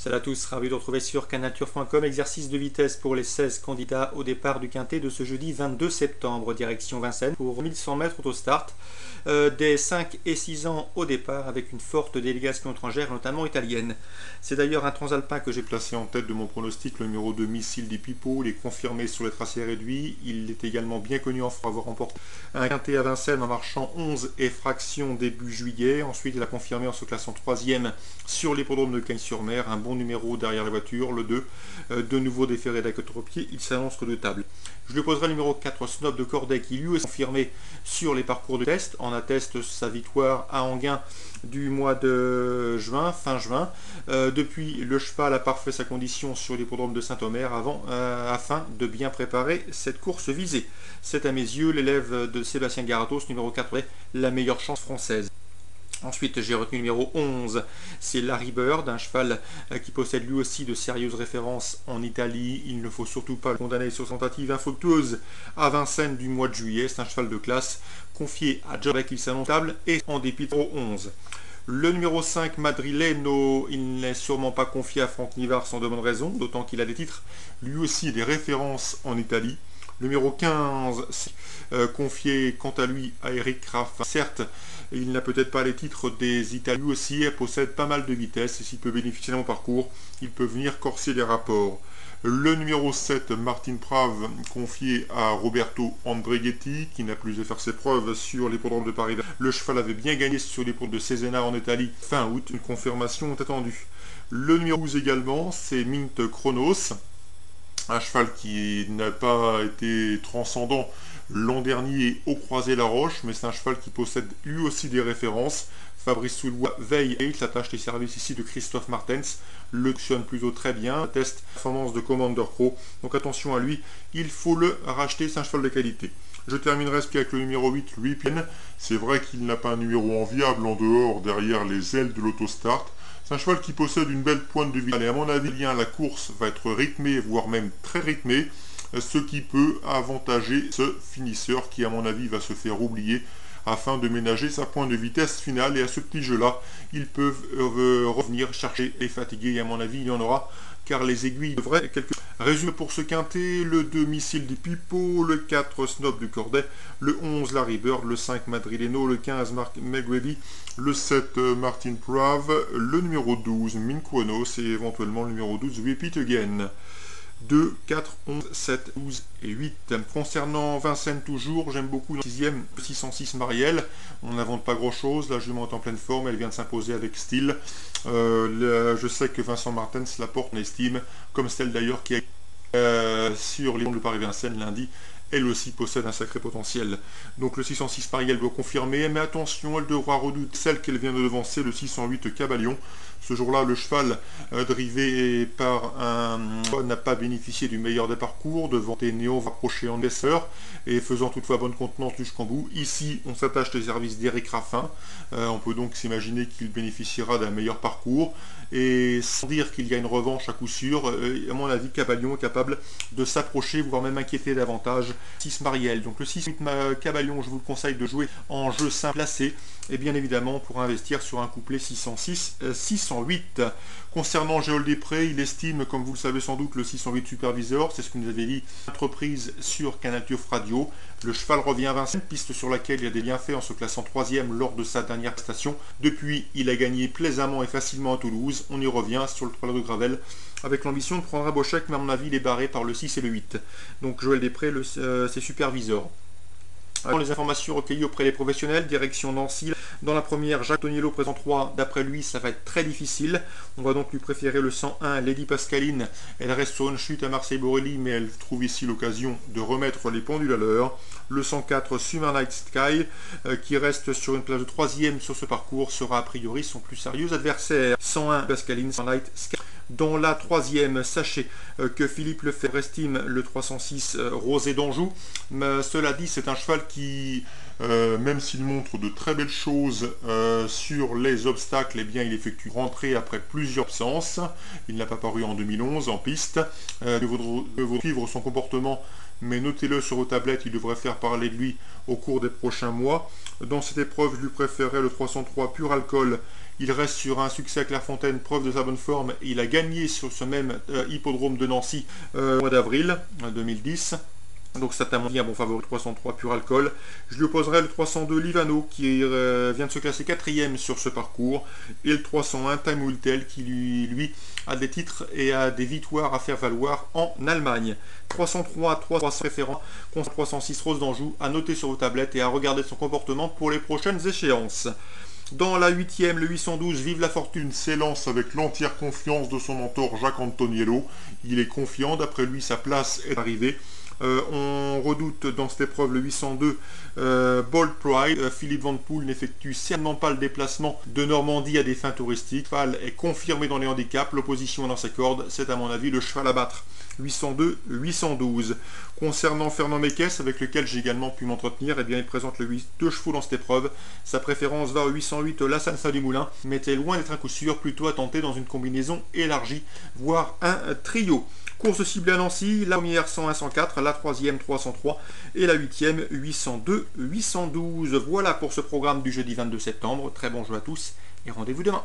Salut à tous, ravi de vous retrouver sur canalturf.com. Exercice de vitesse pour les 16 candidats au départ du quintet de ce jeudi 22 septembre, direction Vincennes, pour 1100 mètres auto-start. Des 5 et 6 ans au départ, avec une forte délégation étrangère, notamment italienne. C'est d'ailleurs un transalpin que j'ai placé en tête de mon pronostic, le numéro 2 Missile di Pippo. Il est confirmé sur les tracés réduits. Il est également bien connu en France pour avoir remporté un quintet à Vincennes en marchant 11 et fraction début juillet. Ensuite, il a confirmé en se classant 3e sur l'hippodrome de Cagnes-sur-Mer. Un bon numéro derrière la voiture, le 2. De nouveau déféré d'Acotropier, il s'annonce redoublable. Je lui poserai le numéro 4, Snob de Corday, qui lui est confirmé sur les parcours de test. En atteste sa victoire à Enghien du mois de juin, fin juin. Depuis, le cheval a parfait sa condition sur l'hippodrome de Saint-Omer afin de bien préparer cette course visée. C'est à mes yeux l'élève de Sébastien Garatos, numéro 4, la meilleure chance française. Ensuite, j'ai retenu le numéro 11, c'est Larry Bird, un cheval qui possède lui aussi de sérieuses références en Italie. Il ne faut surtout pas le condamner sur sa tentative infructueuse à Vincennes du mois de juillet. C'est un cheval de classe confié à John Beck, il s'annonce stable, et en dépit au 11. Le numéro 5, Madrileno, il n'est sûrement pas confié à Franck Nivard sans de bonnes raisons, d'autant qu'il a des titres, lui aussi des références en Italie. Le numéro 15, confié quant à lui à Eric Raff. Certes, il n'a peut-être pas les titres des Italiens, lui aussi possède pas mal de vitesse et s'il peut bénéficier de mon parcours, il peut venir corser les rapports. Le numéro 7, Martin Prave, confié à Roberto Andreghetti, qui n'a plus à faire ses preuves sur l'hippodrome de Paris. Le cheval avait bien gagné sur l'hippodrome de Cesena en Italie fin août, une confirmation attendue. Le numéro 12 également, c'est Mint Chronos, un cheval qui n'a pas été transcendant l'an dernier au Croisé-la-Roche, mais c'est un cheval qui possède lui aussi des références. Fabrice Soulois veille et il s'attache les services ici de Christophe Martens, le fonctionne plutôt très bien, test performance de Commander Pro, donc attention à lui, il faut le racheter, c'est un cheval de qualité. Je terminerai avec le numéro 8, Louis Pien. C'est vrai qu'il n'a pas un numéro enviable en dehors, derrière les ailes de l'autostart. C'est un cheval qui possède une belle pointe de vitesse. Et à mon avis, la course va être rythmée, voire même très rythmée, ce qui peut avantager ce finisseur qui, à mon avis, va se faire oublier afin de ménager sa pointe de vitesse finale. Et à ce petit jeu-là, ils peuvent revenir chercher les fatigués. Et à mon avis, il y en aura, car les aiguilles devraient quelques... Résumé pour ce quintet, le 2 Missile di Pippo, le 4 Snob du Corday, le 11 Larry Bird, le 5 Madrileno, le 15 Mark McGrady, le 7 Martin Prave, le numéro 12 Minquonos et éventuellement le numéro 12 Repeat Again. 2, 4, 11, 7, 12 et 8. Concernant Vincennes toujours, j'aime beaucoup le 6e, 606 Marielle. On n'invente pas grand chose, la jument est en pleine forme, elle vient de s'imposer avec style. Je sais que Vincent Martens la porte en estime, comme celle d'ailleurs qui est sur les monts de Paris-Vincennes lundi. Elle aussi possède un sacré potentiel. Donc le 606 Marielle doit confirmer, mais attention, elle devra redouter celle qu'elle vient de devancer, le 608 Cabalion. Ce jour-là, le cheval drivé par un n'a pas bénéficié du meilleur des parcours, devant Néo rapproché en essor et faisant toutefois bonne contenance jusqu'en bout. Ici, on s'attache les services d'Éric Raffin. On peut donc s'imaginer qu'il bénéficiera d'un meilleur parcours. Et sans dire qu'il y a une revanche à coup sûr, à mon avis, Cabalion est capable de s'approcher, voire même inquiéter davantage 6 Marielle. Donc le 6-8 Cabalion, je vous le conseille de jouer en jeu simple placé, et bien évidemment pour investir sur un couplet 606-608. Concernant Géol Després, il estime, comme vous le savez sans doute, le 608 Supervisor, c'est ce que nous avait dit entreprise sur Canal Turf Radio. Le cheval revient à Vincennes, piste sur laquelle il a des bienfaits en se classant 3e lors de sa dernière prestation. Depuis, il a gagné plaisamment et facilement à Toulouse. On y revient sur le 3 de Gravel avec l'ambition de prendre un beau chèque, mais à mon avis, il est barré par le 6 et le 8. Donc Joël Després, c'est Supervisor. Alors, les informations recueillies auprès des professionnels, direction Nancy. Dans la première, Jacques Toniello présent 3. D'après lui, ça va être très difficile. On va donc lui préférer le 101, Lady Pascaline. Elle reste sur une chute à Marseille-Borelli, mais elle trouve ici l'occasion de remettre les pendules à l'heure. Le 104, Summer Night Sky, qui reste sur une place de 3e sur ce parcours, sera a priori son plus sérieux adversaire. 101, Pascaline, Summer Night Sky. Dans la 3e, sachez que Philippe Lefebvre estime le 306 Rosé d'Anjou. Cela dit, c'est un cheval qui, même s'il montre de très belles choses sur les obstacles, eh bien, il effectue une rentrée après plusieurs absences. Il n'a pas paru en 2011 en piste. Vous suivre son comportement, mais notez-le sur vos tablettes, il devrait faire parler de lui au cours des prochains mois. Dans cette épreuve, je lui préférais le 303 Pur Alcool Il reste sur un succès à Clairefontaine, preuve de sa bonne forme. Il a gagné sur ce même hippodrome de Nancy au mois d'avril 2010. Donc c'est à mon avis un bon favori. 303 pur alcool. Je lui opposerai le 302 Livano qui vient de se classer 4e sur ce parcours, et le 301 Time Will Tell qui lui a des titres et a des victoires à faire valoir en Allemagne. 303, 300 référents, 306 Rose d'Anjou à noter sur vos tablettes et à regarder son comportement pour les prochaines échéances. Dans la 8e, le 812 Vive la Fortune s'élance avec l'entière confiance de son mentor Jacques Antoniello. Il est confiant, d'après lui sa place est arrivée. On redoute dans cette épreuve le 802 Bold Pride. Philippe Van Poel n'effectue certainement pas le déplacement de Normandie à des fins touristiques. Le cheval est confirmé dans les handicaps, l'opposition est dans ses cordes, c'est à mon avis le cheval à battre. 802-812. Concernant Fernand Meckès, avec lequel j'ai également pu m'entretenir, eh bien, il présente le 2 chevaux dans cette épreuve. Sa préférence va au 808 La Sansa du Moulin, mais était loin d'être un coup sûr, plutôt à tenter dans une combinaison élargie, voire un trio. Course ciblée à Nancy, la première 101-104, la troisième 303 et la huitième 802-812. Voilà pour ce programme du jeudi 22 septembre. Très bon jeu à tous et rendez-vous demain.